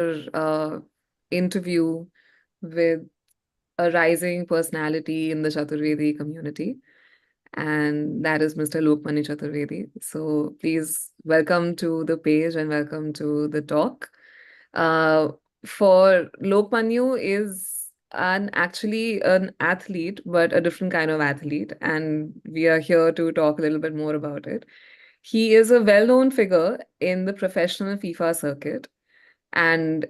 uh, interview with a rising personality in the Chaturvedi community, and that is Mr. Lokmanyu Chaturvedi. So please welcome to the page and welcome to the talk. Uh, for Lokmanyu is actually an athlete, but a different kind of athlete, and we are here to talk a little bit more about it. He is a well-known figure in the professional FIFA circuit. And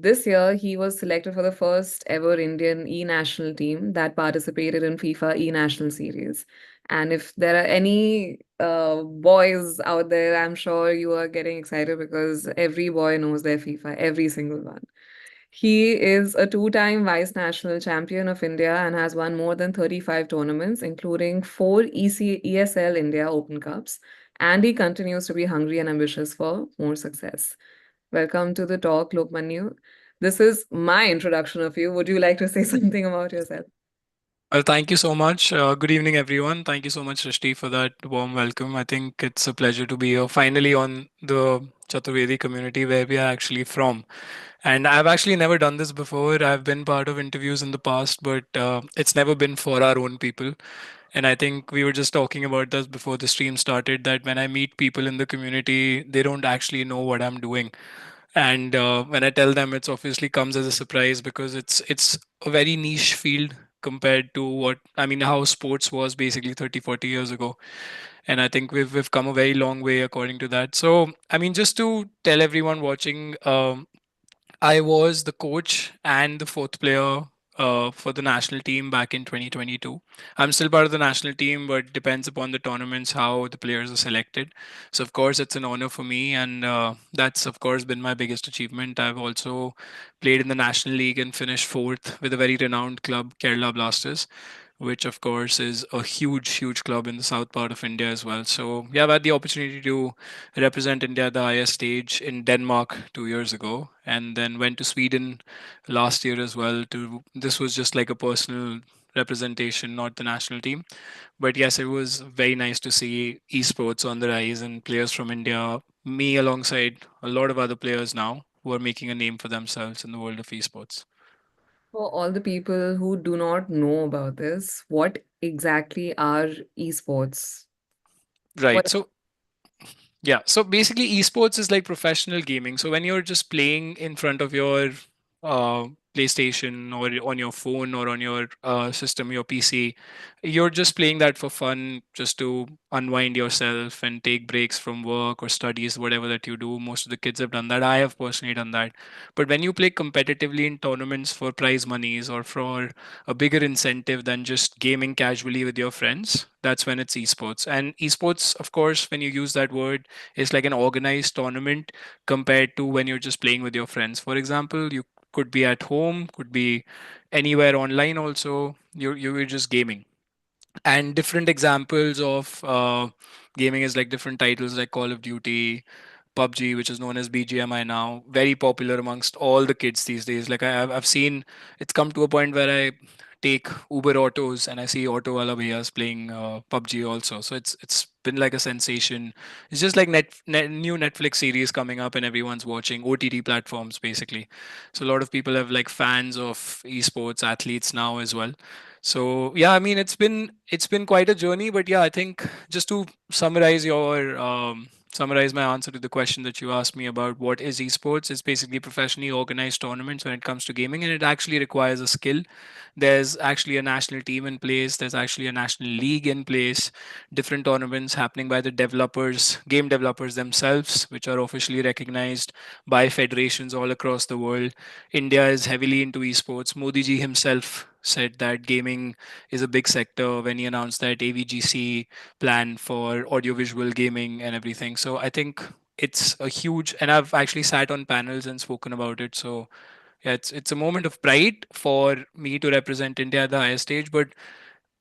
this year, he was selected for the first ever Indian e-national team that participated in FIFA e-national series. And if there are any boys out there, I'm sure you are getting excited because every boy knows their FIFA, every single one. He is a two-time vice national champion of India and has won more than 35 tournaments, including four ESL India Open Cups. And he continues to be hungry and ambitious for more success. Welcome to the talk, Lokmanyu. This is my introduction of you. Would you like to say something about yourself? Well, thank you so much. Good evening, everyone. Thank you so much, Rishti, for that warm welcome. I think it's a pleasure to be here finally on the Chaturvedi community where we are actually from. And I've actually never done this before. I've been part of interviews in the past, but it's never been for our own people. And I think we were just talking about this before the stream started that when I meet people in the community, they don't actually know what I'm doing. And when I tell them, it's obviously comes as a surprise because it's a very niche field compared to what I mean how sports was basically 30, 40 years ago. And I think we've come a very long way according to that. So I mean, just to tell everyone watching, I was the coach and the fourth player for the national team back in 2022. I'm still part of the national team, but depends upon the tournaments how the players are selected. So of course, it's an honor for me, and that's of course been my biggest achievement. I've also played in the national league and finished fourth with a very renowned club, Kerala Blasters, which of course is a huge, huge club in the south part of India as well. So yeah, I've had the opportunity to represent India at the highest stage in Denmark 2 years ago, and then went to Sweden last year as well. To this was just like a personal representation, not the national team. But yes, it was very nice to see esports on the rise and players from India, me alongside a lot of other players now who are making a name for themselves in the world of esports. For all the people who do not know about this, what exactly are esports? Right. What? So yeah, so basically, esports is like professional gaming. So when you're just playing in front of your uh, PlayStation or on your phone or on your system, your PC, you're just playing that for fun, just to unwind yourself and take breaks from work or studies, whatever that you do. Most of the kids have done that. I have personally done that. But when you play competitively in tournaments for prize monies or for a bigger incentive than just gaming casually with your friends, that's when it's esports. And esports, of course, when you use that word, is like an organized tournament compared to when you're just playing with your friends. For example, you could be at home, could be anywhere online also. You're just gaming. And different examples of gaming is like different titles like Call of Duty, PUBG, which is known as BGMI now, very popular amongst all the kids these days. Like I've seen it's come to a point where I take Uber autos and I see auto wala bhaiyas playing PUBG also. So it's been like a sensation. It's just like new Netflix series coming up and everyone's watching OTT platforms basically. So a lot of people have like fans of esports athletes now as well. So yeah, I mean it's been quite a journey, but yeah, I think just to summarize your summarize my answer to the question that you asked me about what is esports, it's basically professionally organized tournaments when it comes to gaming, and it actually requires a skill. There's actually a national team in place. There's actually a national league in place. Different tournaments happening by the developers, game developers themselves, which are officially recognized by federations all across the world. India is heavily into esports. Modi ji himself said that gaming is a big sector when he announced that AVGC plan for audiovisual gaming and everything. So I think it's a huge, and I've actually sat on panels and spoken about it. So yeah, it's a moment of pride for me to represent India at the highest stage, but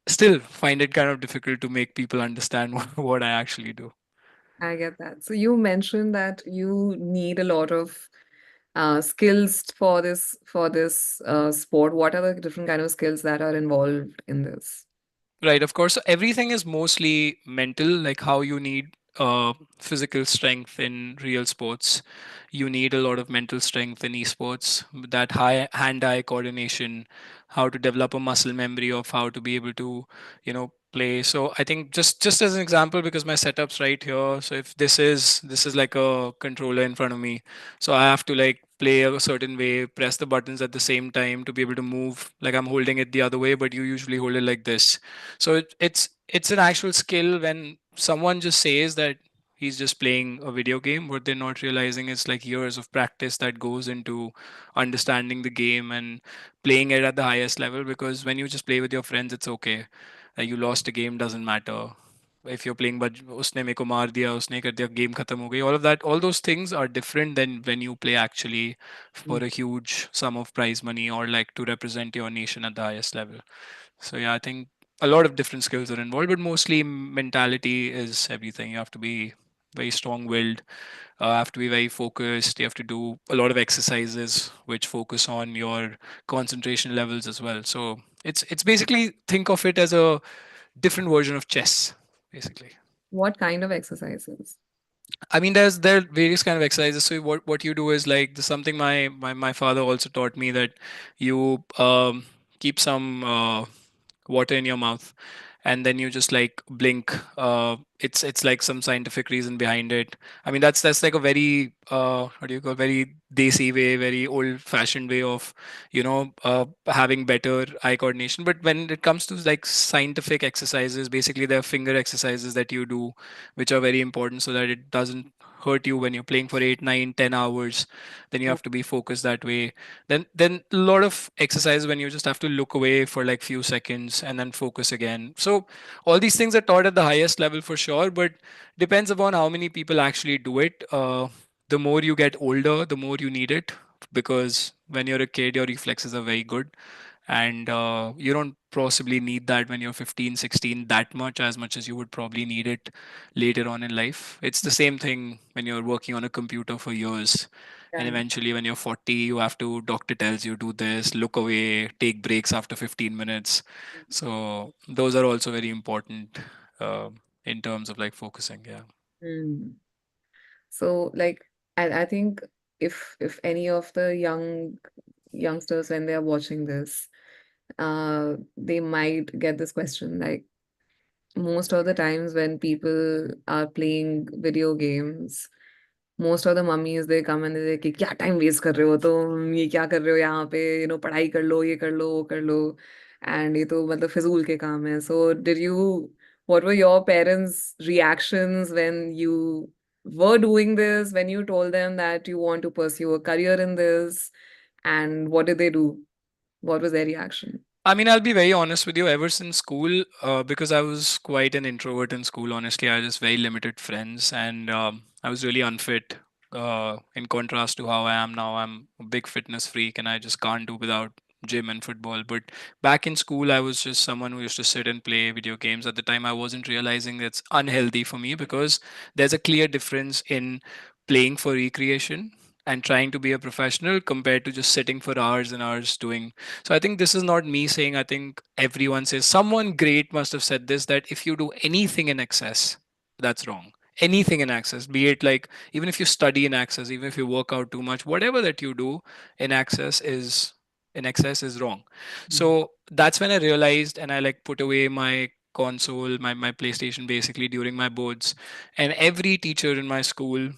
still find it kind of difficult to make people understand what I actually do. I get that. So you mentioned that you need a lot of skills for this sport. What are the different kind of skills that are involved in this? Right, of course. So everything is mostly mental, like how you need. physical strength in real sports. You need a lot of mental strength in esports. That high hand-eye coordination, how to develop a muscle memory of how to be able to, play. So I think just as an example, because my setup's right here. So if this is like a controller in front of me, so I have to like play a certain way, press the buttons at the same time to be able to move. Like I'm holding it the other way, but you usually hold it like this. So it's an actual skill. When someone just says that he's just playing a video game, what they're not realizing is like years of practice that goes into understanding the game and playing it at the highest level. Because when you just play with your friends, it's okay. You lost a game, doesn't matter. If you're playing but उसने मेरे को मार दिया, उसने कर दिया, game खत्म हो गई, all of that, all those things are different than when you play actually for a huge sum of prize money, or like to represent your nation at the highest level. So yeah, I think a lot of different skills are involved, but mostly mentality is everything. You have to be very strong-willed, have to be very focused. You have to do a lot of exercises which focus on your concentration levels as well. So it's basically, think of it as a different version of chess, basically. What kind of exercises? I mean, there are various kind of exercises. So what you do is like, there's something my father also taught me, that you keep some water in your mouth, and then you just like blink. It's like some scientific reason behind it. I mean, that's like a very what do you call, very desi way, very old fashioned way of having better eye coordination. But when it comes to like scientific exercises, basically there are finger exercises that you do, which are very important, so that it doesn't hurt you when you're playing for 8, 9, 10 hours. Then you Oh, have to be focused that way. Then a lot of exercise when you just have to look away for like few seconds and then focus again. So all these things are taught at the highest level for sure, but depends upon how many people actually do it. The more you get older, the more you need it, because when you're a kid, your reflexes are very good, and you don't possibly need that when you're 15, 16 that much as you would probably need it later on in life. It's the same thing when you're working on a computer for years, and right. eventually when you're 40, you have to, doctor tells you, do this, look away, take breaks after 15 minutes. So those are also very important, uh, in terms of like focusing. Yeah. Mm. So, like, I think if any of the youngsters, when they are watching this, they might get this question, like, most of the times when people are playing video games, most of the mummies, they come and they say कि क्या time waste कर रहे हो तुम, ये क्या कर रहे हो यहाँ पे, पढ़ाई कर लो, ये कर लो, वो कर लो, एंड ये तो मतलब फिजूल के काम है. So did you, what were your parents' reactions when you were doing this, when you told them that you want to pursue a career in this, and what did they do? What was their reaction? I mean, I'll be very honest with you. Ever since school, because I was quite an introvert in school, honestly, I had just very limited friends, and I was really unfit. In contrast to how I am now, I'm a big fitness freak, and I just can't do without gym and football. But back in school, I was just someone who used to sit and play video games. At the time, I wasn't realizing that's unhealthy for me, because there's a clear difference in playing for recreation and trying to be a professional compared to just sitting for hours and hours doing. So I think this is not me saying, I think everyone says, someone great must have said this, that if you do anything in excess, that's wrong. Anything in excess, be it like, even if you study in excess, even if you work out too much, whatever that you do in excess is wrong. So that's when I realized, and I like put away my console, my PlayStation basically during my boards. And every teacher in my school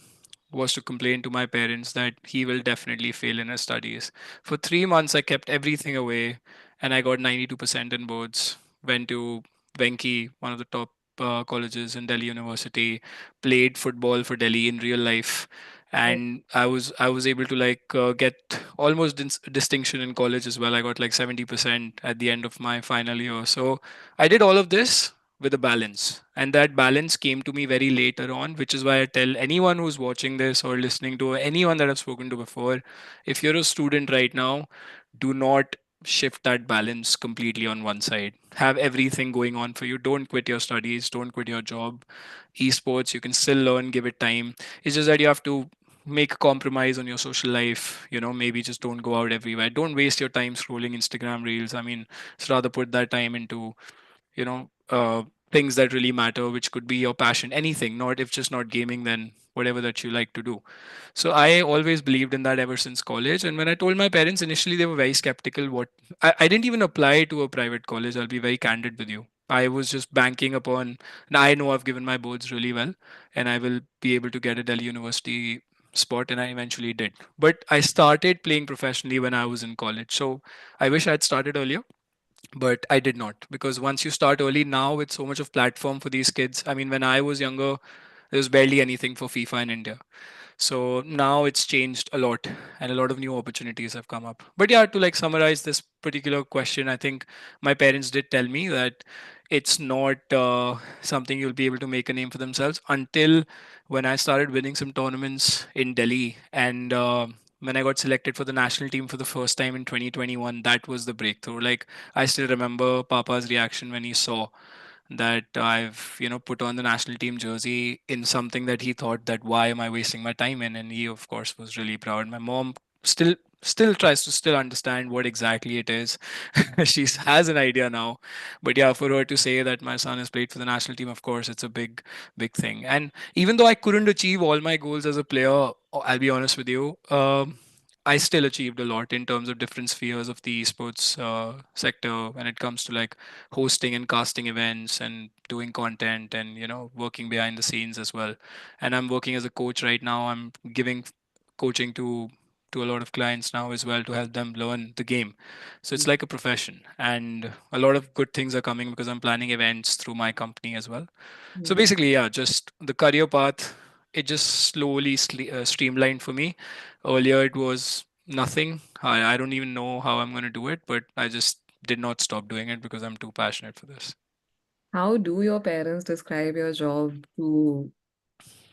was to complain to my parents that he will definitely fail in his studies. For 3 months, I kept everything away, and I got 92% in boards. Went to Venki, one of the top colleges in Delhi University, played football for Delhi in real life, and I was able to like get almost distinction in college as well. I got like 70% at the end of my final year. So I did all of this with a balance, and that balance came to me very later on, which is why I tell anyone who's watching this or listening to anyone that I've spoken to before, if you're a student right now, do not shift that balance completely on one side. Have everything going on for you. Don't quit your studies, don't quit your job. Esports, you can still learn, give it time. It's just that you have to make a compromise on your social life. Maybe just don't go out everywhere. Don't waste your time scrolling Instagram reels. I mean, it's rather put that time into things that really matter, which could be your passion, anything, not if just not gaming, then whatever that you like to do. So I always believed in that ever since college. And when I told my parents initially, they were very skeptical. I didn't even apply to a private college. I'll be very candid with you. I was just banking upon, and I know I've given my boards really well, and I will be able to get a Delhi University spot, and I eventually did. But I started playing professionally when I was in college. So I wish I had started earlier, but I did not, because once you start early now with so much of platform for these kids. I mean, when I was younger, there was barely anything for FIFA in India. So now it's changed a lot, and a lot of new opportunities have come up. But yeah, to like summarize this particular question, I think my parents did tell me that it's not something you'll be able to make a name for themselves until when I started winning some tournaments in Delhi, and when I got selected for the national team for the first time in 2021, that was the breakthrough. Like, I still remember Papa's reaction when he saw that I've, put on the national team jersey in something that he thought that why am I wasting my time in? And he of course was really proud. My mom still tries to still understand what exactly it is. She has an idea now. But yeah, for her to say that my son has played for the national team, of course, it's a big thing. And even though I couldn't achieve all my goals as a player, I'll be honest with you, I still achieved a lot in terms of different spheres of the esports sector when it comes to like hosting and casting events and doing content and working behind the scenes as well. And I'm working as a coach right now. I'm giving coaching to a lot of clients now as well to help them learn the game. So it's like a profession, and a lot of good things are coming because I'm planning events through my company as well. So Mhm. basically, yeah, just the career path, it just slowly streamlined for me. Earlier it was nothing. I don't even know how I'm going to do it, but I just did not stop doing it because I'm too passionate for this. How do your parents describe your job to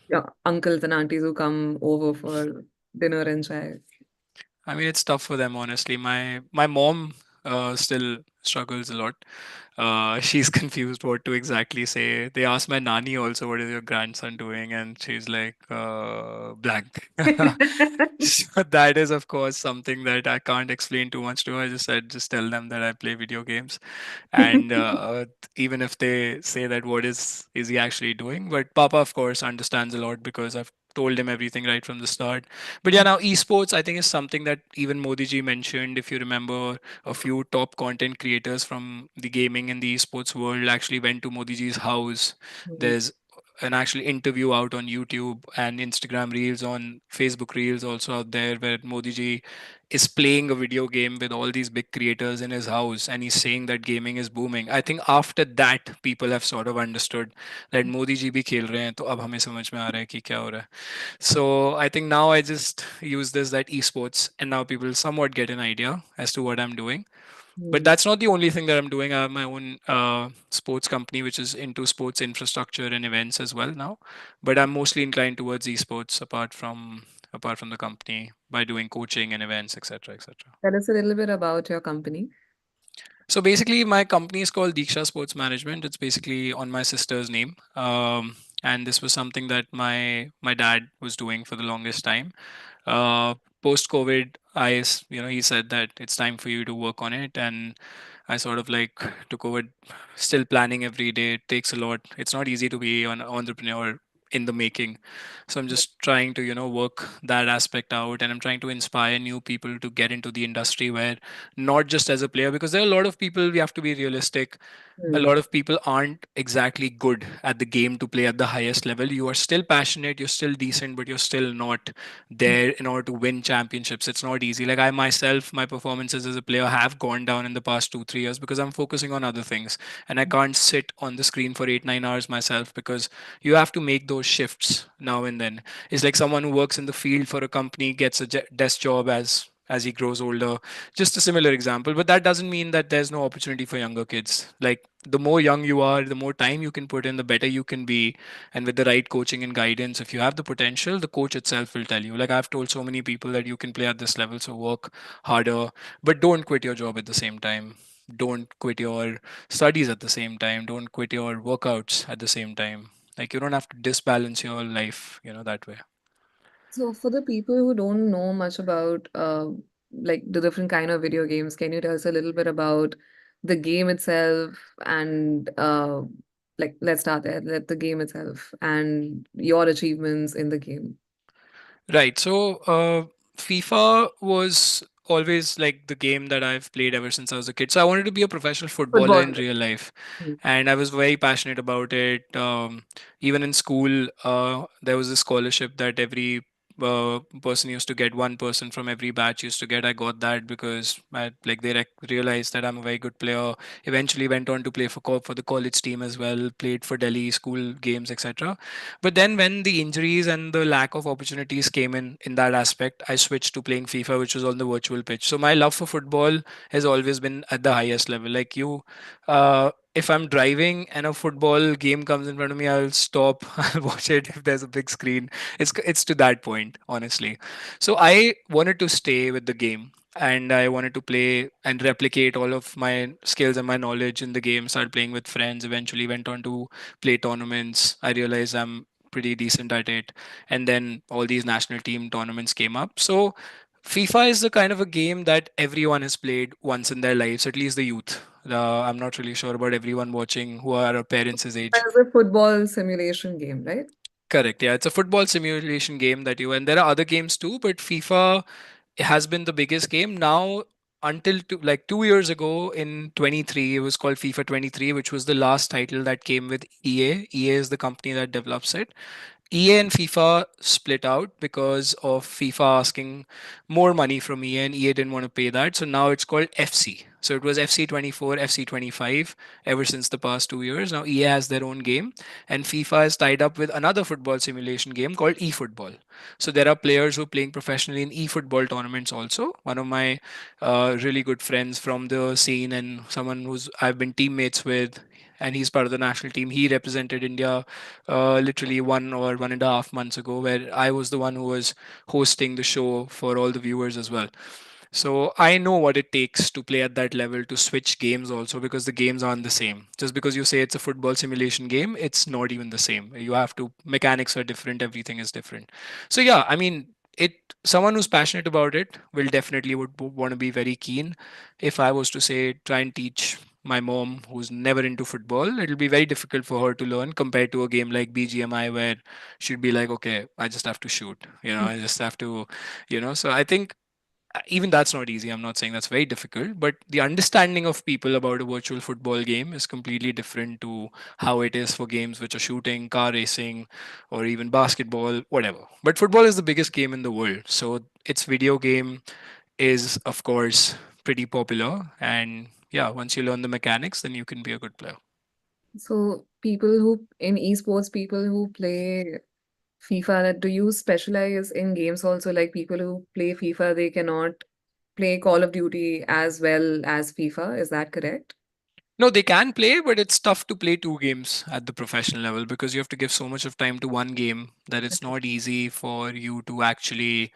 your uncles and aunties who come over for dinner and chai? I mean, it's tough for them, honestly. My mom still struggles a lot. She's confused what to exactly say. They asked my nanny also, "What is your grandson doing?" And she's like, blank. So that is, of course, something that I can't explain too much to. I just said, just tell them that I play video games, and even if they say that, what is he actually doing? But Papa, of course, understands a lot because I've told him everything right from the start. But yeah, now esports, I think, is something that even Modi ji mentioned. If you remember, a few top content creators from the gaming and the esports world actually went to Modi ji's house. Mhm. There's an actual interview out on YouTube and Instagram Reels, on Facebook Reels also out there, where Modi ji is playing a video game with all these big creators in his house, and he's saying that gaming is booming. I think after that people have sort of understood that Modi ji bhi खेल रहे हैं, तो अब हमें समझ में आ रहा है कि क्या हो रहा है. So I think now I just use this that esports, and now people somewhat get an idea as to what I'm doing. But Mhm. that's not the only thing that I'm doing. I have my own sports company, which is into sports infrastructure and events as well now. But I'm mostly inclined towards esports, apart from the company, by doing coaching and events, etc., etc. Tell us a little bit about your company. So basically, my company is called Diksha Sports Management. It's basically on my sister's name, and this was something that my dad was doing for the longest time. Post COVID, he said that it's time for you to work on it, and I sort of like took over, still planning every day. It takes a lot. It's not easy to be an entrepreneur in the making. So I'm just trying to, work that aspect out, and I'm trying to inspire new people to get into the industry, where not just as a player, because there are a lot of people, we have to be realistic, a Mm. lot of people aren't exactly good at the game to play at the highest level. You are still passionate, you're still decent, but you're still not there in order to win championships. It's not easy. Like, I myself, my performances as a player have gone down in the past 2 3 years because I'm focusing on other things, and I can't sit on the screen for 8 9 hours myself, because you have to make those shifts now and then. It's like someone who works in the field for a company gets a desk job as he grows older. Just a similar example, but that doesn't mean that there's no opportunity for younger kids. Like, the more young you are, the more time you can put in, the better you can be. And with the right coaching and guidance, if you have the potential, the coach itself will tell you. Like, I've told so many people that you can play at this level, so work harder, but don't quit your job at the same time. Don't quit your studies at the same time. Don't quit your workouts at the same time. Like, you don't have to disbalance your life, that way. So, for the people who don't know much about like the different kind of video games, can you tell us a little bit about the game itself and Like, let's start there, the game itself and your achievements in the game. Right. So, FIFA was always like the game that I've played ever since I was a kid. So, I wanted to be a professional footballer Football. in real life. Mm. And I was very passionate about it. Even in school, there was a scholarship that every person used to get. One person from every batch used to get. I got that because like they realized that I'm a very good player. Eventually, went on to play for the college team as well. Played for Delhi school games, etc. But then when the injuries and the lack of opportunities came in that aspect, I switched to playing FIFA, which was on the virtual pitch. So my love for football has always been at the highest level. Like you, if I'm driving and a football game comes in front of me, I'll stop. I'll watch it if there's a big screen. It's to that point, honestly. So I wanted to stay with the game. And I wanted to play and replicate all of my skills and my knowledge in the game. Started playing with friends. Eventually, went on to play tournaments. I realized I'm pretty decent at it. And then all these national team tournaments came up. So FIFA is the kind of a game that everyone has played once in their lives, at least the youth. I'm not really sure about everyone watching who are our parents' age. As a football simulation game, right? Correct. Yeah, it's a football simulation game that you, and there are other games too, but FIFA has been the biggest game now until like 2 years ago in 23. It was called FIFA 23, which was the last title that came with EA. EA is the company that develops it. EA and FIFA split out because of FIFA asking more money from EA, and EA didn't want to pay that. So now it's called FC. So it was FC 24, FC 25 ever since the past 2 years. Now EA has their own game, and FIFA is tied up with another football simulation game called eFootball. So there are players who are playing professionally in eFootball tournaments also. One of my really good friends from the scene and someone who's I've been teammates with, and he's part of the national team. He represented India literally 1 or 1.5 months ago, where I was the one who was hosting the show for all the viewers as well. So I know what it takes to play at that level, to switch games also, because the games aren't the same. Just because you say it's a football simulation game, it's not even the same. You have to, mechanics are different, everything is different. So yeah, I mean, it someone who's passionate about it will definitely would want to be very keen. If I was to say try and teach my mom who's never into football, it'll be very difficult for her to learn compared to a game like BGMI where she'd be like, okay, I just have to shoot, I just have to, so I think even that's not easy. I'm not saying that's very difficult, but the understanding of people about a virtual football game is completely different to how it is for games which are shooting, car racing, or even basketball, whatever. But football is the biggest game in the world, so its video game is, of course, pretty popular. And yeah, once you learn the mechanics, then you can be a good player. So people who in esports, people who play FIFA, that do you specialize in games also? Like people who play FIFA, they cannot play Call of Duty as well as FIFA. Is that correct? No, they can play, but it's tough to play two games at the professional level because you have to give so much of time to one game that it's not easy for you to actually,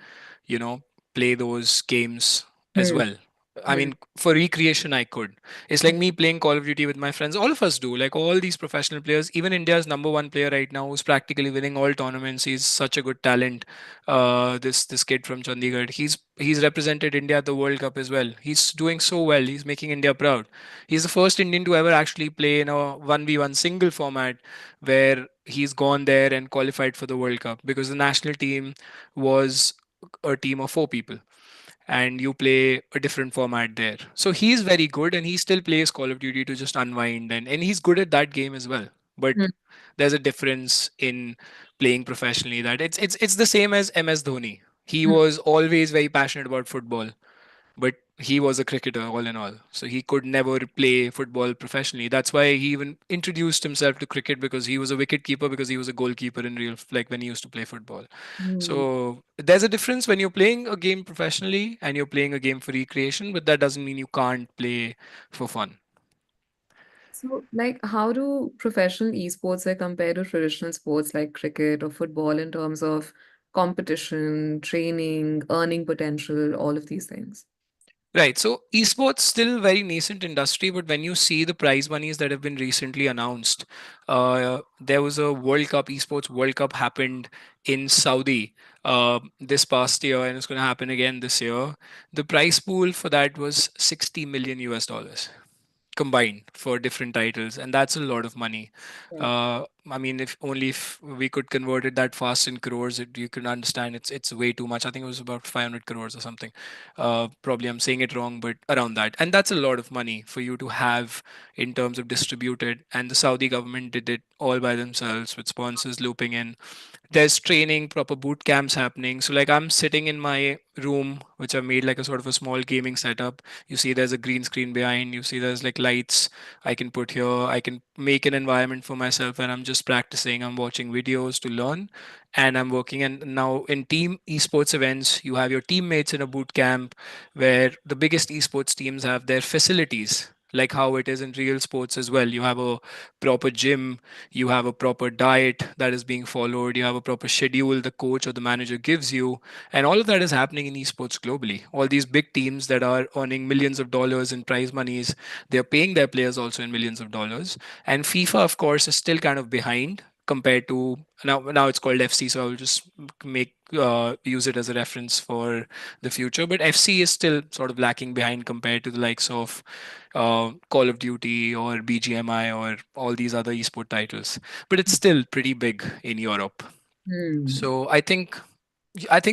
you know, play those games as Hmm. well. I Hmm. mean, for recreation, I could. It's like me playing Call of Duty with my friends. All of us do. Like all these professional players, even India's number one player right now, who's practically winning all tournaments. He's such a good talent. This kid from Chandigarh. He's represented India at the World Cup as well. He's doing so well. He's making India proud. He's the first Indian to ever actually play in a 1v1 single format where he's gone there and qualified for the World Cup because the national team was a team of four people and you play a different format there. So he's very good and he still plays Call of Duty to just unwind and he's good at that game as well. But Hmm. there's a difference in playing professionally that it's the same as MS Dhoni. He Hmm. was always very passionate about football, but he was a cricketer all in all, so he could never play football professionally. That's why he even introduced himself to cricket, because he was a wicket keeper, because he was a goalkeeper in real, like when he used to play football. Hmm. So there's a difference when you're playing a game professionally and you're playing a game for recreation, but that doesn't mean you can't play for fun. So, like, how do professional esports like compare to traditional sports like cricket or football in terms of competition, training, earning potential, all of these things? Right. So esports still very nascent industry, but when you see the prize monies that have been recently announced, there was a World Cup, esports World Cup happened in Saudi this past year, and it's going to happen again this year. The prize pool for that was 60 million US dollars. combined for different titles, and that's a lot of money. Right. uh, I mean, if only if we could convert it that fast in crores, you can understand it's way too much. I think it was about 500 crores or something. Probably I'm saying it wrong, but around that. And that's a lot of money for you to have in terms of distributed. And the Saudi government did it all by themselves with sponsors looping in. There's training, proper boot camps happening. So like I'm sitting in my room, which I've made like a sort of a small gaming setup. You see there's a green screen behind, you see there's like lights I can put here. I can make an environment for myself and I'm just practicing. I'm watching videos to learn and I'm working. And now in team esports events, you have your teammates in a boot camp where the biggest esports teams have their facilities, like how it is in real sports as well. You have a proper gym, you have a proper diet that is being followed, you have a proper schedule the coach or the manager gives you, and all of that is happening in esports globally. All these big teams that are earning millions of dollars in prize monies, they're paying their players also in millions of dollars. And FIFA, of course, is still kind of behind compared to now it's called FC, so I will just make use it as a reference for the future. But FC is still sort of lacking behind compared to the likes of Call of Duty or BGMI or all these other esport titles. But it's still pretty big in Europe. Hmm. So I think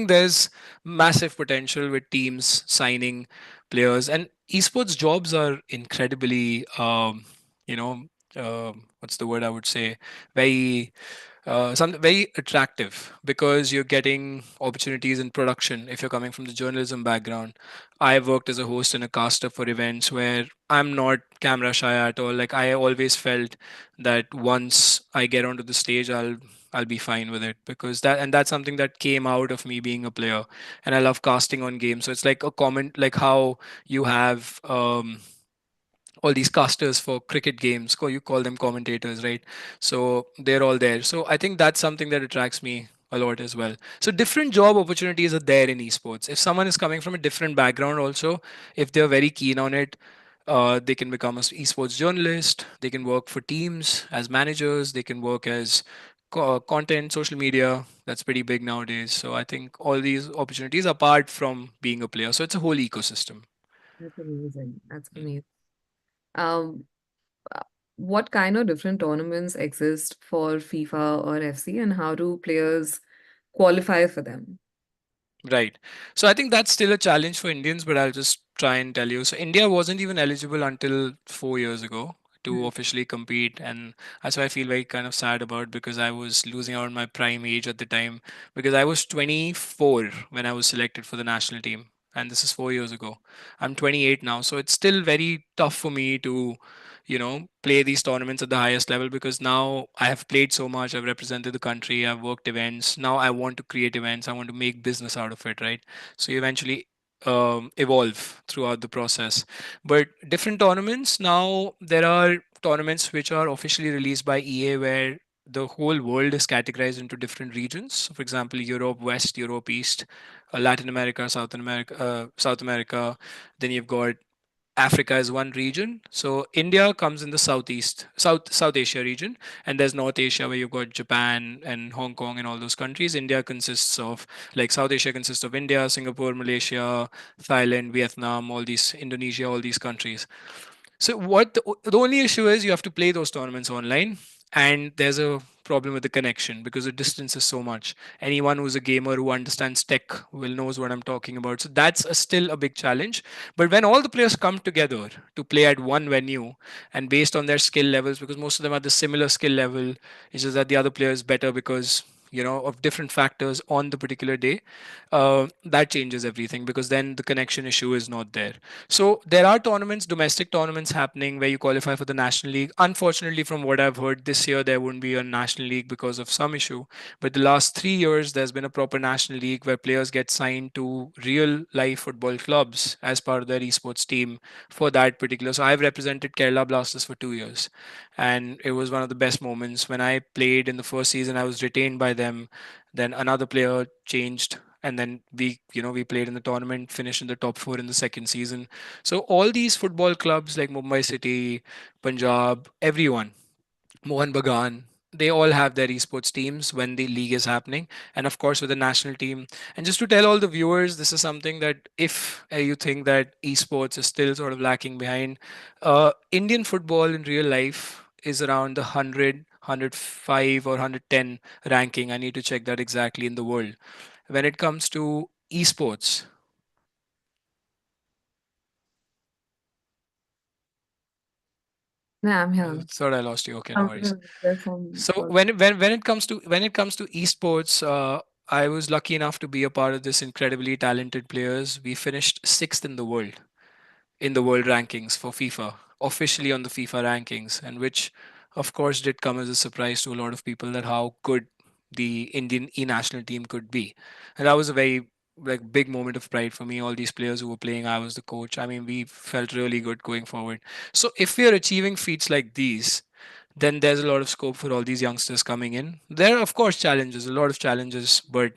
there's massive potential with teams signing players, and esports jobs are incredibly, you know, what's the word I would say, very something very attractive because you're getting opportunities in production if you're coming from the journalism background. I've worked as a host and a caster for events where I'm not camera shy at all. Like I always felt that once I get onto the stage, I'll be fine with it because that's something that came out of me being a player, and I love casting on games. So it's like a comment, like how you have all these casters for cricket games, you call them commentators, right? So they're all there. So I think that's something that attracts me a lot as well. So different job opportunities are there in esports. If someone is coming from a different background also, if they're very keen on it, they can become a esports journalist, they can work for teams as managers, they can work as content, social media. That's pretty big nowadays. So I think all these opportunities apart from being a player, so it's a whole ecosystem. That's amazing. That's Mm. amazing. Um, uh, what kind of different tournaments exist for FIFA or FC, and how do players qualify for them? Right. So I think that's still a challenge for Indians, but I'll just try and tell you. So India wasn't even eligible until 4 years ago to Hmm. officially compete, and that's why I feel very kind of sad about because I was losing out on my prime age at the time because I was 24 when I was selected for the national team, and this is 4 years ago. I'm 28 now, so it's still very tough for me to play these tournaments at the highest level because now I have played so much, I've represented the country, I've worked events. Now I want to create events, I want to make business out of it, right? So you eventually evolve throughout the process. But different tournaments, now there are tournaments which are officially released by EA where the whole world is categorized into different regions. So for example, Europe West, Europe East, Latin America, South America. Then you've got Africa is one region. So India comes in the South Asia region, and there's North Asia where you've got Japan and Hong Kong and all those countries. India consists of like South Asia consists of India, Singapore, Malaysia, Thailand, Vietnam, all these Indonesia, all these countries. So what the only issue is you have to play those tournaments online, and there's a problem with the connection because the distance is so much. Anyone who's a gamer who understands tech will knows what I'm talking about. So that's still a big challenge. But when all the players come together to play at one venue and based on their skill levels, because most of them are the similar skill level, it's just that the other player is better because of different factors on the particular day, that changes everything because then the connection issue is not there. So there are tournaments, domestic tournaments happening where you qualify for the national league. Unfortunately, from what I've heard, this year there won't be a national league because of some issue. But the last 3 years, there's been a proper national league where players get signed to real life football clubs as part of their esports team for that particular. So I've represented Kerala Blasters for 2 years, and it was one of the best moments when I played in the first season. I was retained by them. Then another player changed, and then we played in the tournament, finished in the top four in the second season. So all these football clubs like Mumbai City, Punjab, everyone, Mohan Bagan, they all have their esports teams when the league is happening, and of course with the national team. And just to tell all the viewers, this is something that if you think that esports is still sort of lacking behind, Indian football in real life is around the 100, 105 or 110 ranking. I need to check that exactly in the world. When it comes to esports, Yeah, I'm here. thought I lost you. Okay, no worries. There's some So when it comes to esports, I was lucky enough to be a part of this incredibly talented players. We finished sixth in the world rankings for FIFA, officially on the FIFA rankings, and which, of course, did come as a surprise to a lot of people that how good the Indian e-national team could be, and that was a very like big moment of pride for me. All these players who were playing, I was the coach. I mean, we felt really good going forward. So if we are achieving feats like these, then there's a lot of scope for all these youngsters coming in. There are, of course, challenges, a lot of challenges, but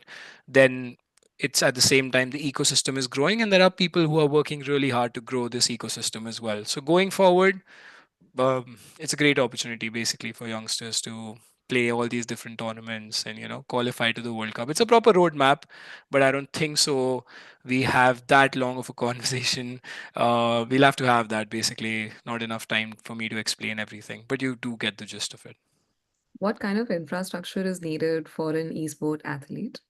then it's at the same time the ecosystem is growing, and there are people who are working really hard to grow this ecosystem as well. So going forward, it's a great opportunity basically for youngsters to play all these different tournaments and qualify to the World Cup. It's a proper roadmap, but I don't think so we have that long of a conversation. We'll have to have that, basically not enough time for me to explain everything, but you do get the gist of it. What kind of infrastructure is needed for an esport athlete?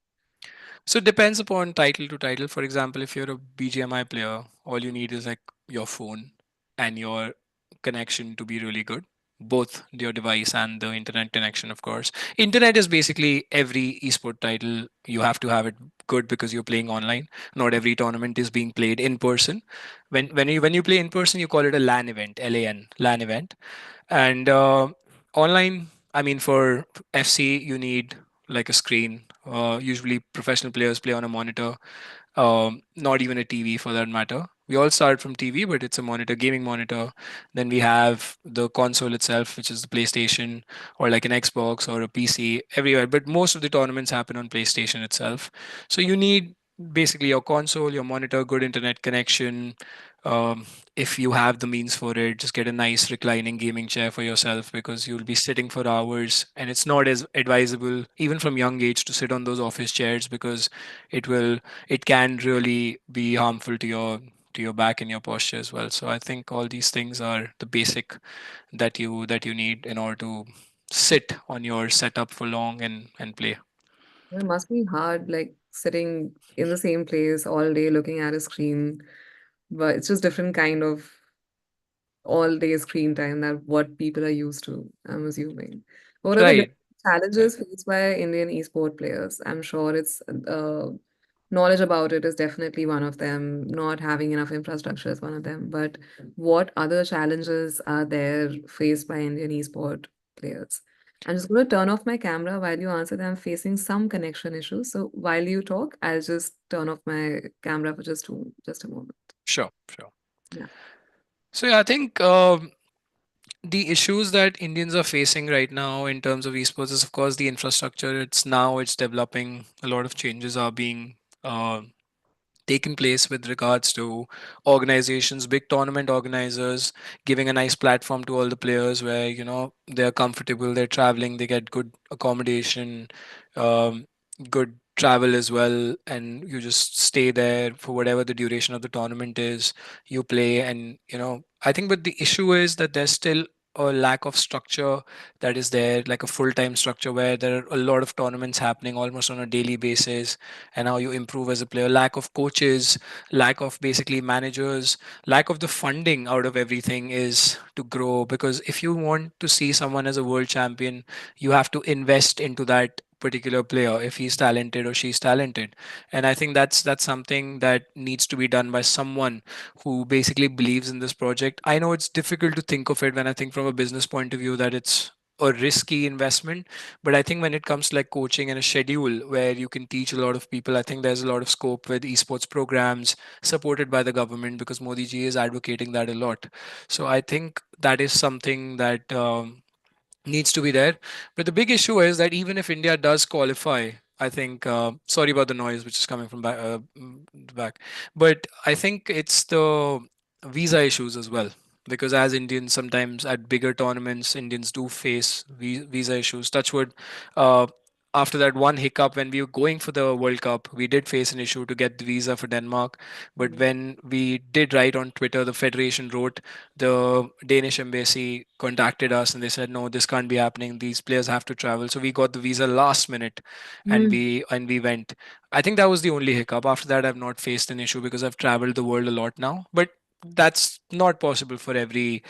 So it depends upon title to title. For example, if you're a BGMI player, all you need is like your phone and your connection to be really good. Both your device and the internet connection, of course. Internet is basically every esport title. You have to have it good because you're playing online. Not every tournament is being played in person. When you play in person, you call it a LAN event, LAN, LAN event. And online, I mean, for FC, you need like a screen. Usually, professional players play on a monitor, not even a TV for that matter. We all start from TV, but it's a monitor, gaming monitor. Then we have the console itself, which is the PlayStation or like an Xbox or a PC everywhere. But most of the tournaments happen on PlayStation itself. So you need basically your console, your monitor, good internet connection. Um, if you have the means for it, just get a nice reclining gaming chair for yourself because you'll be sitting for hours, and it's not as advisable even from young age to sit on those office chairs because it will it can really be harmful to your back and your posture as well. So I think all these things are the basic that you need in order to sit on your setup for long and play. It must be hard, like sitting in the same place all day looking at a screen, but it's just different kind of all day screen time that what people are used to, I'm assuming. What are the Right, different right. challenges faced by Indian esport players? I'm sure it's knowledge about it is definitely one of them. Not having enough infrastructure is one of them. But what other challenges are there faced by Indian esport players? I'm just going to turn off my camera while you answer them. I'm facing some connection issues. So while you talk, I'll just turn off my camera for just a moment. Sure, sure. Yeah. So yeah, I think the issues that Indians are facing right now in terms of esports is, of course, the infrastructure. It's developing. A lot of changes are being uh, taken place with regards to organizations, big tournament organizers, giving a nice platform to all the players where they're comfortable, they're traveling, they get good accommodation, um, good travel as well, and you just stay there for whatever the duration of the tournament is. You play, and I think, but the issue is that there's still a lack of structure that is there, like a full-time structure where there are a lot of tournaments happening almost on a daily basis, and how you improve as a player. Lack of coaches, lack of basically managers, lack of the funding out of everything is to grow. Because if you want to see someone as a world champion, you have to invest into that particular player if he's talented or she's talented. And I think that's something that needs to be done by someone who basically believes in this project. I know it's difficult to think of it when I think from a business point of view that it's a risky investment, but I think when it comes to like coaching and a schedule where you can teach a lot of people, I think there's a lot of scope with esports programs supported by the government because Modi ji is advocating that a lot. So I think that is something that needs to be there. But the big issue is that even if India does qualify, I think, sorry about the noise which is coming from the back, but I think it's the visa issues as well. because as Indians, sometimes at bigger tournaments, Indians do face visa issues. Touchwood, uh, after that one hiccup when we were going for the World Cup, we did face an issue to get the visa for Denmark. But Mm. when we did write on Twitter, the federation wrote, the Danish embassy contacted us and they said, no, this can't be happening. These players have to travel. So we got the visa last minute, and Mm. we went. I think that was the only hiccup. After that, I've not faced an issue because I've traveled the world a lot now. But that's not possible for every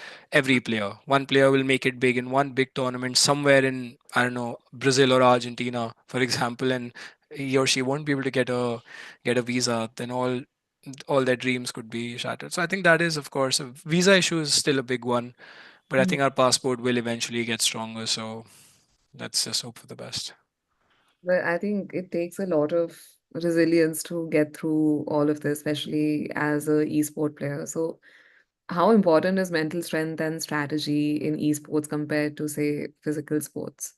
player. One player will make it big in one big tournament somewhere in, I don't know, Brazil or Argentina, for example, and he or she won't be able to get a visa. Then all their dreams could be shattered. So I think that is, of course, a visa issue is still a big one. But I Mm. think our passport will eventually get stronger. So let's just hope for the best. But I think it takes a lot of resilience to get through all of this, especially as a esport player. So, how important is mental strength and strategy in esports compared to, say, physical sports?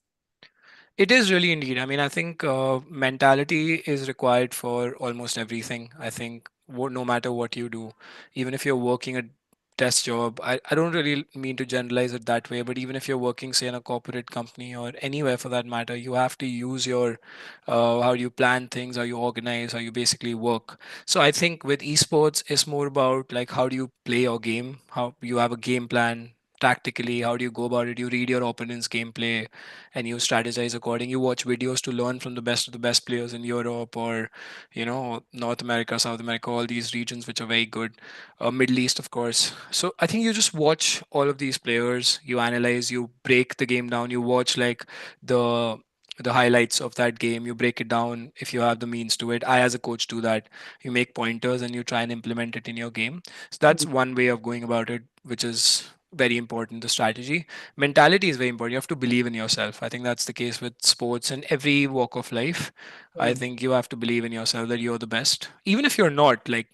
It is really indeed. I mean, I think mentality is required for almost everything. I think no matter what you do, even if you're working a desk job, I don't really mean to generalize it that way, but even if you're working, say, in a corporate company or anywhere for that matter, you have to use your how you plan things, how you organize, how you basically work. So I think with esports, it's more about like how do you play your game, how you have a game plan tactically, how do you go about it, you read your opponent's gameplay and you strategize according. You watch videos to learn from the best of the best players in Europe or North America, South America, all these regions which are very good, Middle East, of course. So I think you just watch all of these players, you analyze, you break the game down, you watch like the the highlights of that game, you break it down if you have the means to it. I as a coach do that. You make pointers and you try and implement it in your game. So that's Mm. one way of going about it, which is very important, the strategy. Mentality is very important. You have to believe in yourself. I think that's the case with sports and every walk of life. I Mm. think you have to believe in yourself that you're the best, even if you're not, like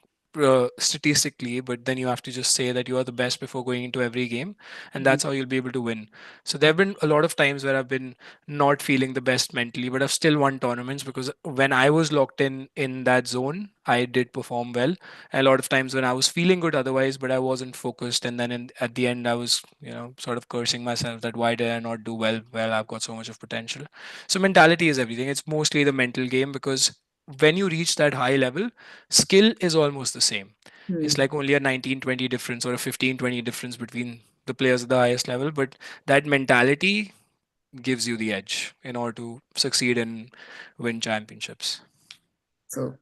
statistically, but then you have to just say that you are the best before going into every game, and Mm. that's how you'll be able to win. So there have been a lot of times where I've been not feeling the best mentally, but I've still won tournaments because when I was locked in that zone, I did perform well. A lot of times when I was feeling good otherwise, but I wasn't focused, and then at the end I was, sort of cursing myself that why did I not do well? Well, I've got so much of potential. So mentality is everything. It's mostly the mental game because when you reach that high level, skill is almost the same. It's Mm. like only a 19-20 difference or a 15-20 difference between the players at the highest level, but that mentality gives you the edge in order to succeed and win championships. So,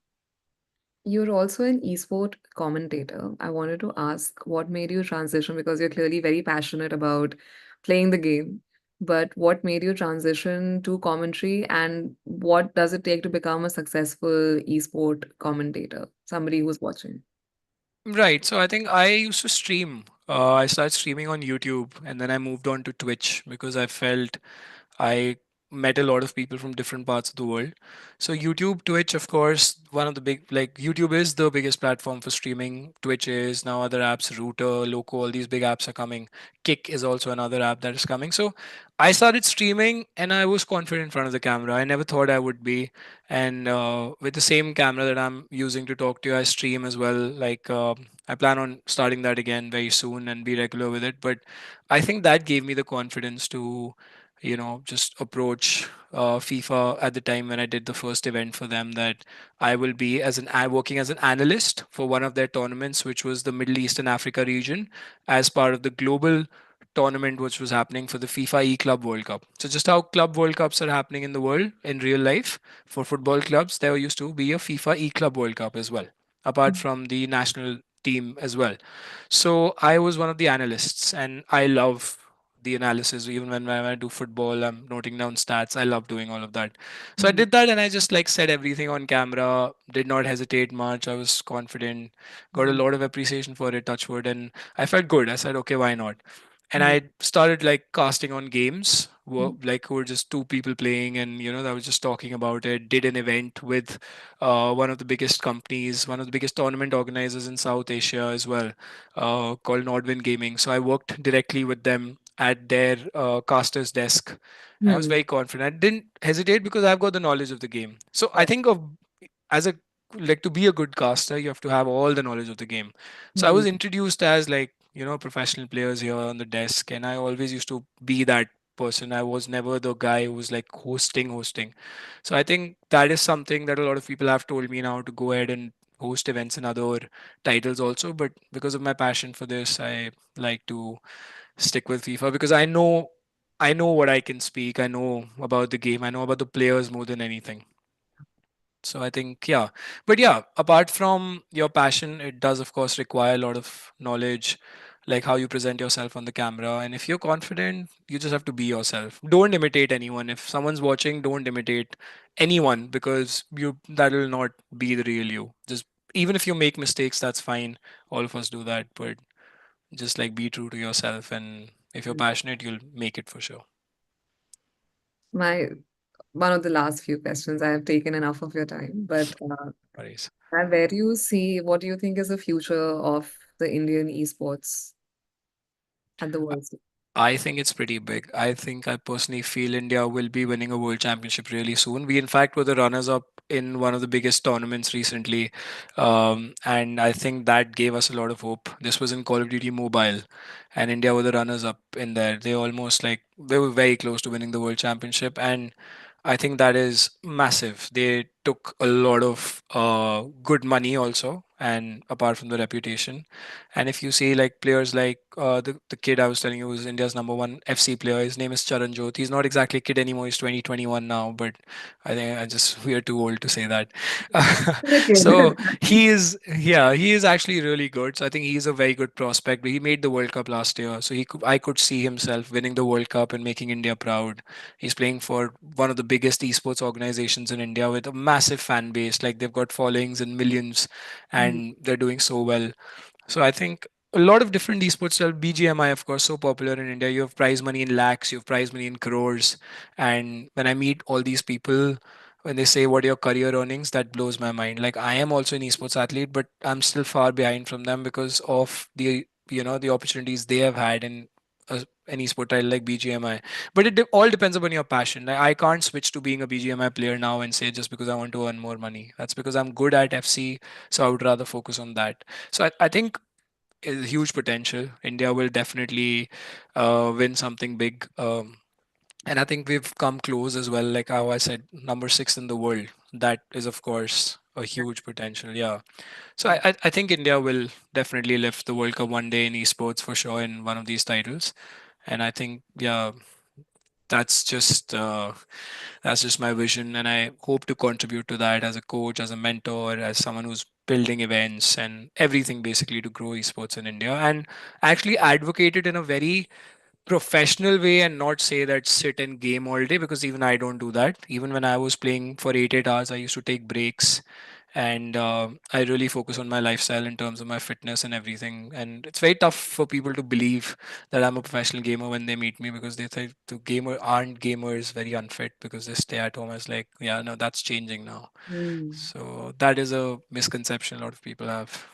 you're also an esport commentator. I wanted to ask what made you transition because you're clearly very passionate about playing the game. But what made you transition to commentary and what does it take to become a successful esport commentator? Somebody who's watching. Right. So I think I used to stream. I started streaming on YouTube and then I moved on to Twitch because I felt I met a lot of people from different parts of the world. So YouTube, Twitch, of course, one of the big, like YouTube is the biggest platform for streaming. Twitch is now, other apps, Router, Loco, all these big apps are coming. Kick is also another app that is coming. So I started streaming and I was confident in front of the camera. I never thought I would be. And with the same camera that I'm using to talk to you, I stream as well. Like I plan on starting that again very soon and be regular with it. But I think that gave me the confidence to just approach FIFA at the time when I did the first event for them, that I will be working as an analyst for one of their tournaments, which was the Middle East and Africa region, as part of the global tournament which was happening for the FIFA E Club World Cup. So just how Club World Cups are happening in the world in real life for football clubs, there used to be a FIFA E Club World Cup as well, apart from the national team as well. So I was one of the analysts, and I love the analysis. Even when I do football, I'm noting down stats. I love doing all of that. So I Mm. did that, and I just like said everything on camera. Did not hesitate much. I was confident. Got a Mm. lot of appreciation for it. Touchwood, and I felt good. I said, okay, why not? And Mm. I started like casting on games, Mm. like who were just two people playing, and I was just talking about it. Did an event with one of the biggest companies, one of the biggest tournament organizers in South Asia as well, called Nordwind Gaming. So I worked directly with them at their caster's desk. And I was Mm. very confident. I didn't hesitate because I've got the knowledge of the game. So I think of as a like to be a good caster, you have to have all the knowledge of the game. So I Mm. was introduced as like professional players here on the desk, and I always used to be that person. I was never the guy who was like hosting. So I think that is something that a lot of people have told me now to go ahead and host events and other titles also. But because of my passion for this, I like to stick with FIFA because I know what I can speak. I know about the game. I know about the players more than anything. So I think, yeah. But yeah, apart from your passion, it does, of course, require a lot of knowledge, like how you present yourself on the camera. And if you're confident, you just have to be yourself. Don't imitate anyone. If someone's watching, don't imitate anyone because that will not be the real you. Just even if you make mistakes, that's fine. All of us do that. But just like be true to yourself. And if you're passionate, you'll make it for sure. My one of the last few questions. I have taken enough of your time, but Worries. where do you see, what do you think is the future of the Indian esports at the World Stage? I think it's pretty big. I think I personally feel India will be winning a world championship really soon. We, in fact, were the runners up in one of the biggest tournaments recently. And I think that gave us a lot of hope. This was in Call of Duty Mobile, and India were the runners up in there. They were very close to winning the world championship. And I think that is massive. They took a lot of good money also, and apart from the reputation. And if you see like players like the kid I was telling you who's India's number one FC player, his name is Charan Jyot. He's not exactly a kid anymore. He's 2021 now, but I think we are too old to say that. Okay. So he is actually really good. So I think he's a very good prospect. He made the World Cup last year, so I could see himself winning the World Cup and making India proud. He's playing for one of the biggest esports organizations in India with a massive fan base. Like they've got followings in millions, Mm, and they're doing so well. So I think a lot of different esports style. BGMI, of course, so popular in India. You have prize money in lakhs, you have prize money in crores. And when I meet all these people, when they say what are your career earnings, that blows my mind. Like I am also an esports athlete, but I'm still far behind from them because of the opportunities they have had in an esport title like BGMI. But all depends upon your passion. Like, I can't switch to being a BGMI player now and say just because I want to earn more money. That's because I'm good at FC, so I would rather focus on that. So I think is huge potential. India will definitely win something big. And I think we've come close as well. Like how I said, number six in the world. That is, of course, a huge potential. Yeah. So mm, I think India will definitely lift the World Cup one day in esports for sure in one of these titles. And I think, yeah, that's just uh, that's just my vision, and I hope to contribute to that as a coach, as a mentor, as someone who's building events and everything basically to grow esports in India and actually advocate it in a very professional way and not say that sit and game all day because even I don't do that. Even when I was playing for 8 hours, I used to take breaks and I really focus on my lifestyle in terms of my fitness and everything. And it's very tough for people to believe that I'm a professional gamer when they meet me because they think the gamer aren't gamers very unfit because they stay at home. As like, yeah, no, that's changing now. mm. So that is a misconception a lot of people have.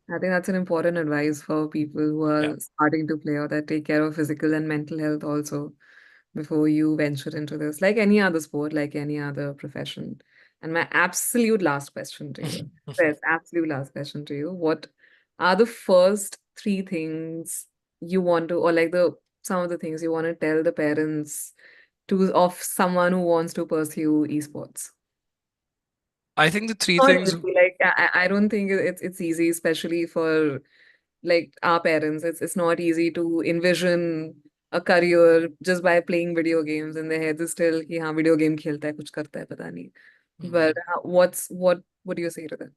I think that's an important advice for people who Yeah. are starting to play or that take care of physical and mental health also before you venture into this, like any other sport, like any other profession. And my absolute last question to you, yes, absolute last question to you. What are the first three things you want to, or like the some of the things you want to tell the parents to of someone who wants to pursue esports? I think the three Not things. easy. Like I don't think it's easy, especially for like our parents. It's not easy to envision a career just by playing video games in their heads is still कि हाँ video game खेलता है कुछ करता है पता नहीं. But Mhm. what do you say to them?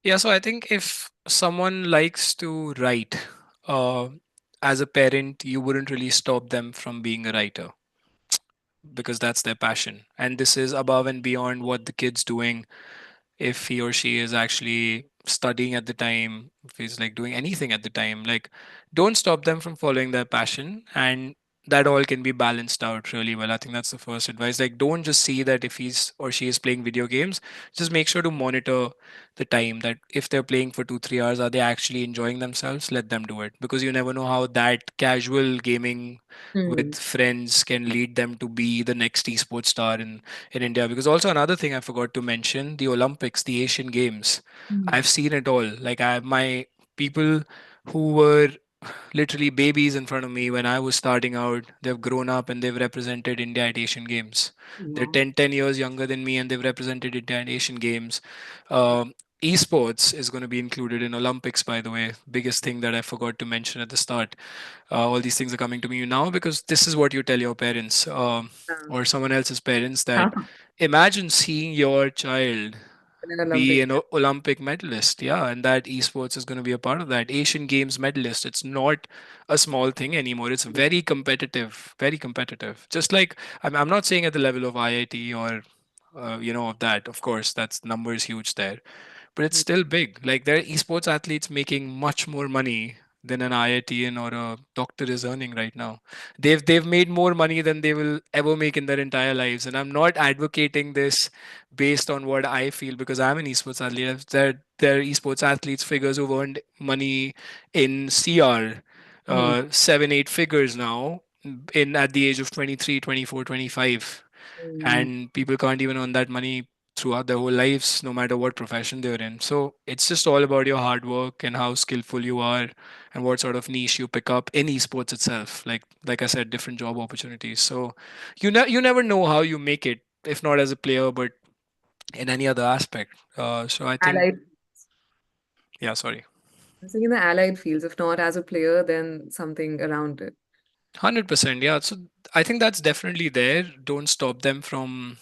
Yeah, so I think if someone likes to write, uh, as a parent, you wouldn't really stop them from being a writer because that's their passion. And this is above and beyond what the kid's doing if he or she is actually studying at the time, if he's like doing anything at the time, like don't stop them from following their passion, and that all can be balanced out really well. I think that's the first advice. Like don't just see that if he's or she is playing video games, just make sure to monitor the time that if they're playing for 2 3 hours, are they actually enjoying themselves? Let them do it because you never know how that casual gaming with Hmm. friends can lead them to be the next esports star in India. Because also another thing I forgot to mention, the Olympics, the Asian Games. Hmm. I've seen it all. Like I my people who were literally babies in front of me when I was starting out. They've grown up and they've represented India at Asian Games. They're Wow. 10 years younger than me and they've represented India at Asian Games. Um, Esports is going to be included in Olympics, by the way. Biggest thing that I forgot to mention at the start. All these things are coming to me now because this is what you tell your parents, Yeah. or someone else's parents, that imagine seeing your child In an be Olympic. an Olympic medalist. Yeah, and that esports is going to be a part of that. Asian Games medalist. It's not a small thing anymore. It's very competitive, very competitive. Just like I'm not saying at the level of IIT or of that. Of course, that's numbers huge there, but it's still big. Like there are esports athletes making much more money than an IITian or a doctor is earning right now. They've made more money than they will ever make in their entire lives. And I'm not advocating this based on what I feel because I'm an esports athlete. There are esports athletes figures who've earned money in CR, Mhm. 7, 8 figures now in at the age of 23, 24, 25, Mm. and people can't even earn that money throughout their whole lives no matter what profession they're in. So it's just all about your hard work and how skillful you are and what sort of niche you pick up in esports itself. Like I said, different job opportunities. So you never know how you make it, if not as a player but in any other aspect. So I think, Allied. yeah, sorry. I'm saying in the allied fields, if not as a player, then something around it. 100%, yeah. So I think that's definitely there. Don't stop them from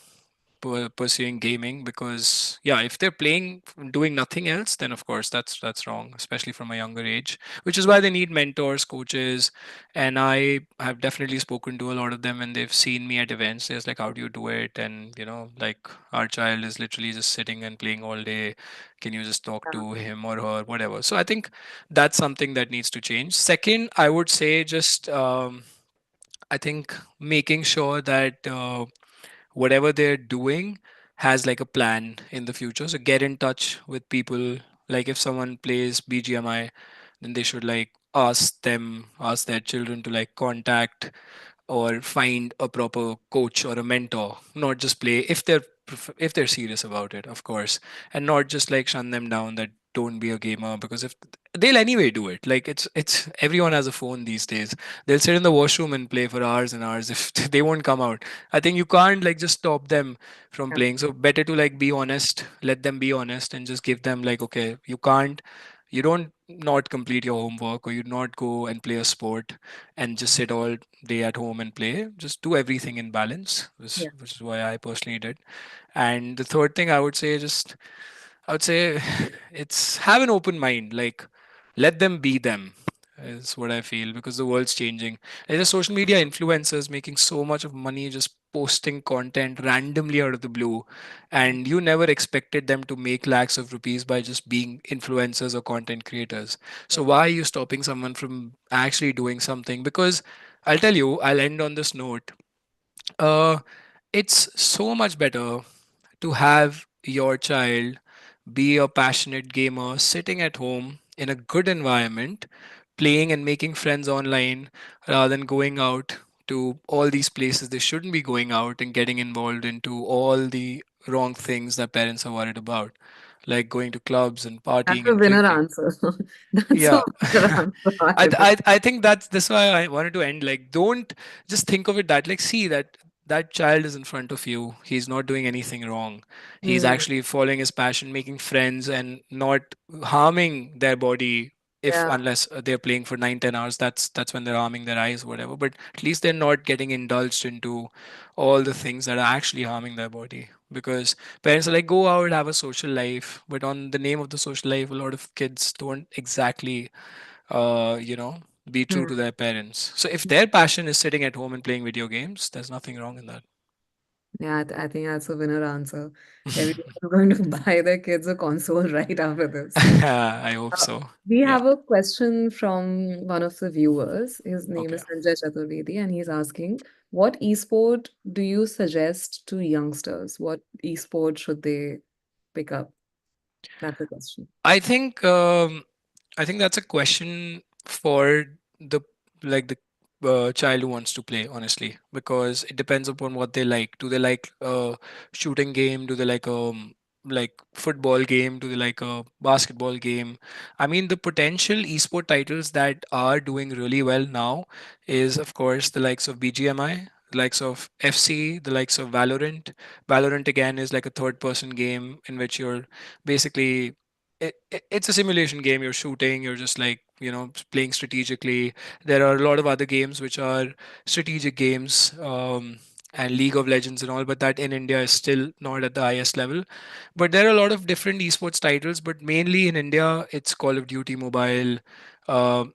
pursuing gaming, because yeah, if they're playing doing nothing else, then of course that's wrong, especially from a younger age, which is why they need mentors, coaches. And I have definitely spoken to a lot of them and they've seen me at events. There's like, how do you do it? And like, our child is literally just sitting and playing all day, can you just talk Yeah. to him or her, whatever. So I think that's something that needs to change. Second, I would say just I think making sure that whatever they're doing has like a plan in the future. So get in touch with people. Like if someone plays BGMI, then they should like ask their children to like contact or find a proper coach or a mentor, not just play if they're serious about it, of course, and not just like shun them down that don't be a gamer, because if they'll anyway do it. Like it's everyone has a phone these days. They'll sit in the washroom and play for hours and hours if they won't come out. I think you can't like just stop them from Yeah. playing. So better to like be honest, let them be honest, and just give them like, okay, you don't not complete your homework, or you not go and play a sport and just sit all day at home and play. Just do everything in balance, Yeah. which is why I personally did. And the third thing I would say it's have an open mind. Like, let them be them is what I feel, because the world's changing. There's social media influencers making so much of money just posting content randomly out of the blue, and you never expected them to make lakhs of rupees by just being influencers or content creators. So why are you stopping someone from actually doing something? Because I'll tell you, I'll end on this note. Uh, it's so much better to have your child be a passionate gamer sitting at home in a good environment, playing and making friends online, rather than going out to all these places they shouldn't be going out and getting involved into all the wrong things that parents are worried about, like going to clubs and That's partying a and winner drinking. answer. That's a Yeah. winner answer, I, I th- think. I think that's why I wanted to end. Like, don't just think of it that, like, see that that child is in front of you. He's not doing anything wrong. He's Mm. actually following his passion, making friends, and not harming their body. If Yeah. unless they're playing for 9, 10 hours, that's when they're harming their eyes, whatever. But at least they're not getting indulged into all the things that are actually harming their body. Because parents are like, go out, have a social life, but on the name of the social life, a lot of kids don't exactly uh, you know, be true to Mm. their parents. So if their passion is sitting at home and playing video games, there's nothing wrong in that. Yeah, I think that's a winner answer. Everyone's going to buy their kids a console right after this. I hope Uh, so. we Yeah. have a question from one of the viewers. His name Okay. is Sanjay Chaturvedi, and he's asking, what esport do you suggest to youngsters? What esport should they pick up? That's the question. I think I think that's a question for the the child who wants to play, honestly, because it depends upon what they like. Do they like shooting game? Do they like like football game to like a basketball game. I mean, the potential esport titles that are doing really well now is, of course, the likes of BGMI, the likes of FC, the likes of Valorant. Valorant again is like a third person game in which you're basically it's a simulation game. You're shooting, you're just like, playing strategically. There are a lot of other games which are strategic games, and League of Legends and all, but that in India is still not at the highest level. But there are a lot of different esports titles, but mainly in India, it's Call of Duty Mobile.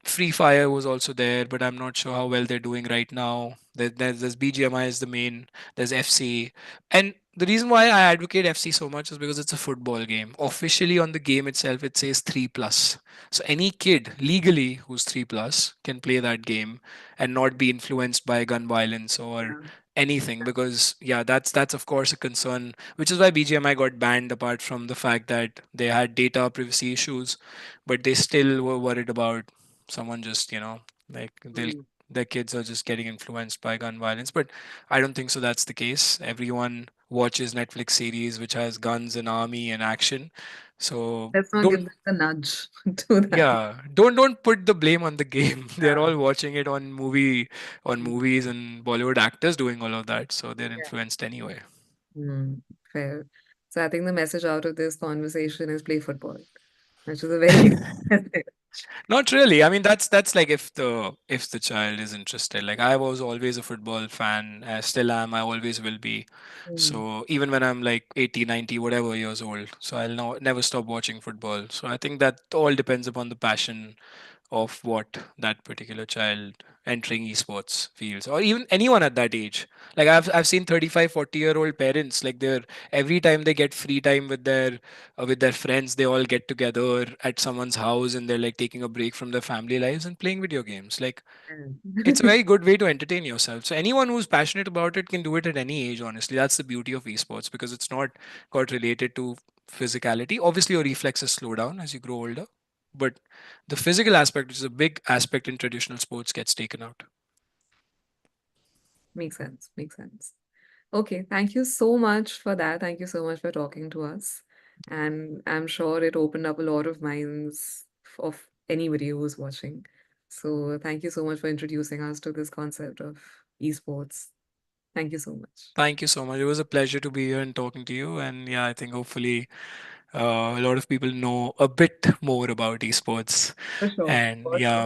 Free Fire was also there, but I'm not sure how well they're doing right now. There's BGMI is the main. There's FC, and the reason why I advocate FC so much is because it's a football game. Officially on the game itself, it says 3+. So any kid legally who's 3+ can play that game and not be influenced by gun violence or Yeah. anything, because yeah, that's of course a concern, which is why BGMI got banned, apart from the fact that they had data privacy issues. But they still were worried about someone just, like Mm. their kids are just getting influenced by gun violence. But I don't think so that's the case. Everyone watches Netflix series which has guns and army and action. So Let's not don't give them a nudge to that. yeah, don't put the blame on the game. They're Yeah. all watching it on movies, and Bollywood actors doing all of that, so they're Yeah. influenced anyway. Mm, fair. So I think the message out of this conversation is play football, which is a very clear message. Not really. I mean, that's like if the child is interested. Like I was always a football fan, still am. I always will be. Mm, So even when I'm like 80, 90, whatever years old, so I'll never stop watching football. So I think that all depends upon the passion of what that particular child entering esports feels, or even anyone at that age. Like I've seen 35, 40-year-old parents, like they're every time they get free time with their friends, they all get together at someone's house and they're like taking a break from their family lives and playing video games. Like it's a yeah. very good way to entertain yourself. So anyone who's passionate about it can do it at any age, honestly. That's the beauty of esports, because it's not got related to physicality. Obviously your reflexes slow down as you grow older, but the physical aspect, which is a big aspect in traditional sports, gets taken out. Makes sense. Makes sense. Okay, thank you so much for that. Thank you so much for talking to us. And I'm sure it opened up a lot of minds of anybody who's watching. So thank you so much for introducing us to this concept of esports. Thank you so much. Thank you so much. It was a pleasure to be here and talking to you. And yeah, I think hopefully a lot of people know a bit more about esports. For sure. And For yeah, sure.